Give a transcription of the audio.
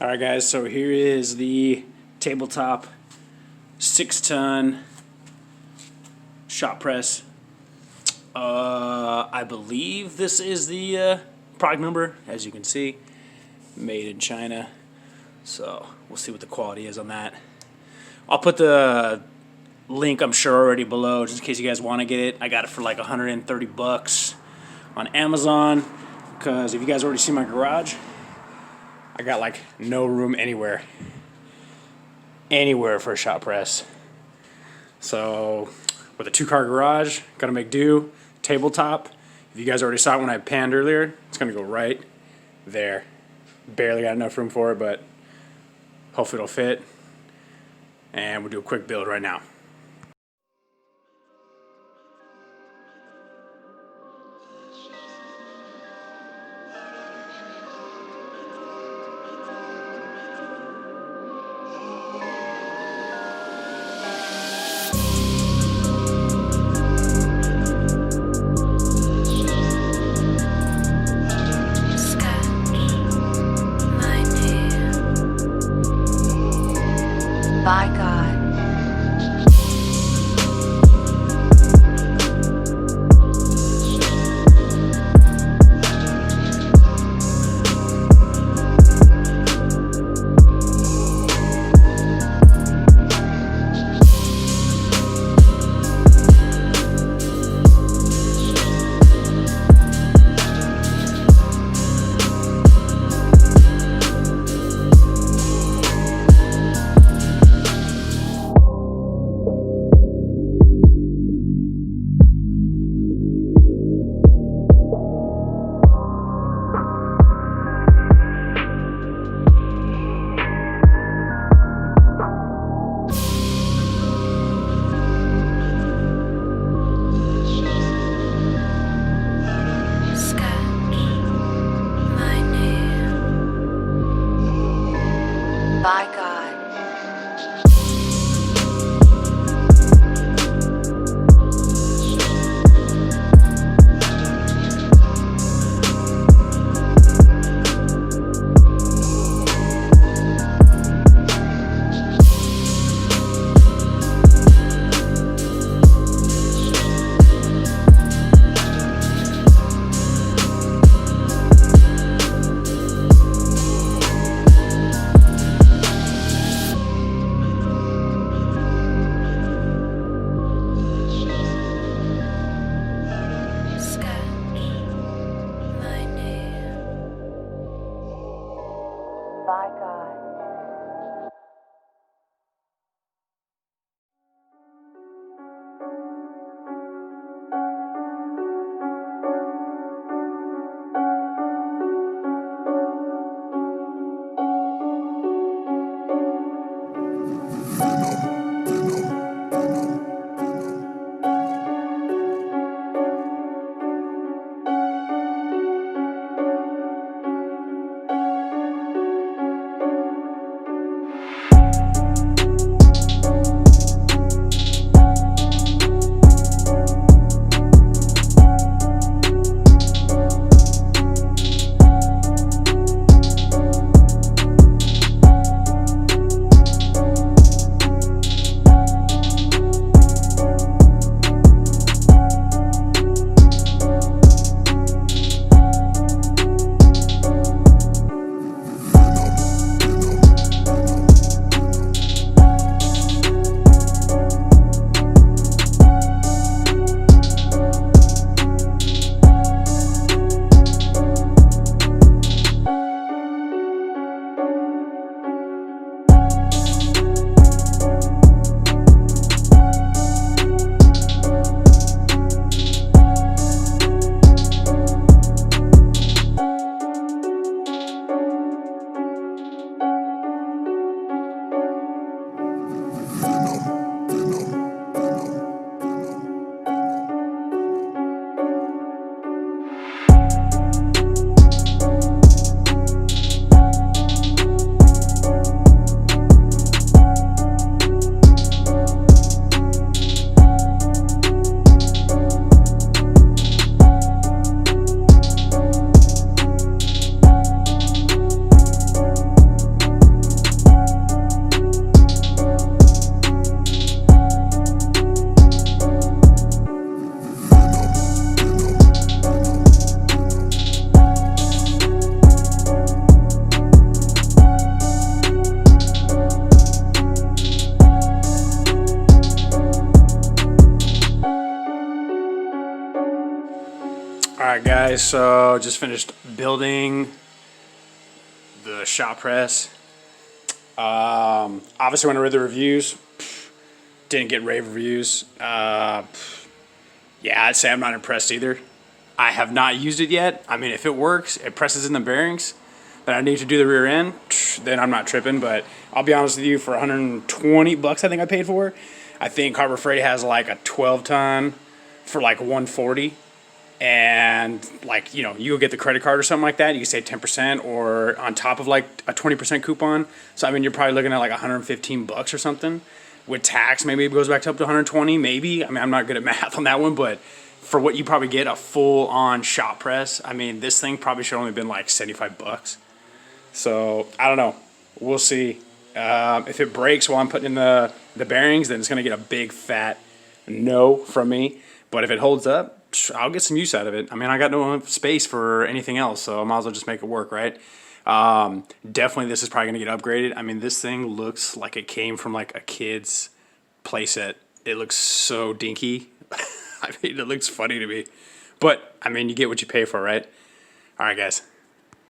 Alright guys, so here is the tabletop 6-ton shop press. I believe this is the product number, as you can see, made in China. So we'll see what the quality is on that. I'll put the link, I'm sure, already below, just in case you guys want to get it. I got it for like 130 bucks on Amazon, because if you guys already see my garage, I got like no room anywhere for a shop press. So with a 2-car garage, gotta make do. Tabletop, if you guys already saw it when I panned earlier, it's gonna go right there. Barely got enough room for it, but hopefully it'll fit. And we'll do a quick build right now. By God. By God. By God. guys, so just finished building the shop press. Obviously when I read the reviews, didn't get rave reviews. Yeah, I'd say I'm not impressed either. I have not used it yet. I mean, if it works, it presses in the bearings, but I need to do the rear end, then I'm not tripping. But I'll be honest with you, for 120 bucks I think I paid for it, I think Harbor Freight has like a 12 ton for like 140. And like, you know, you go get the credit card or something like that, you can save 10% or on top of like a 20% coupon. So I mean, you're probably looking at like 115 bucks or something. With tax, maybe it goes back to up to 120, maybe. I mean, I'm not good at math on that one, but for what you probably get a full on shop press, I mean, this thing probably should only been like 75 bucks. So I don't know. We'll see. If it breaks while I'm putting in the bearings, then it's going to get a big fat no from me. But if it holds up, I'll get some use out of it. I mean, I got no space for anything else, so I might as well just make it work, right? Definitely this is probably going to get upgraded. I mean, this thing looks like it came from like a kid's playset. It looks so dinky. I mean, it looks funny to me. But, I mean, you get what you pay for, right? All right, guys.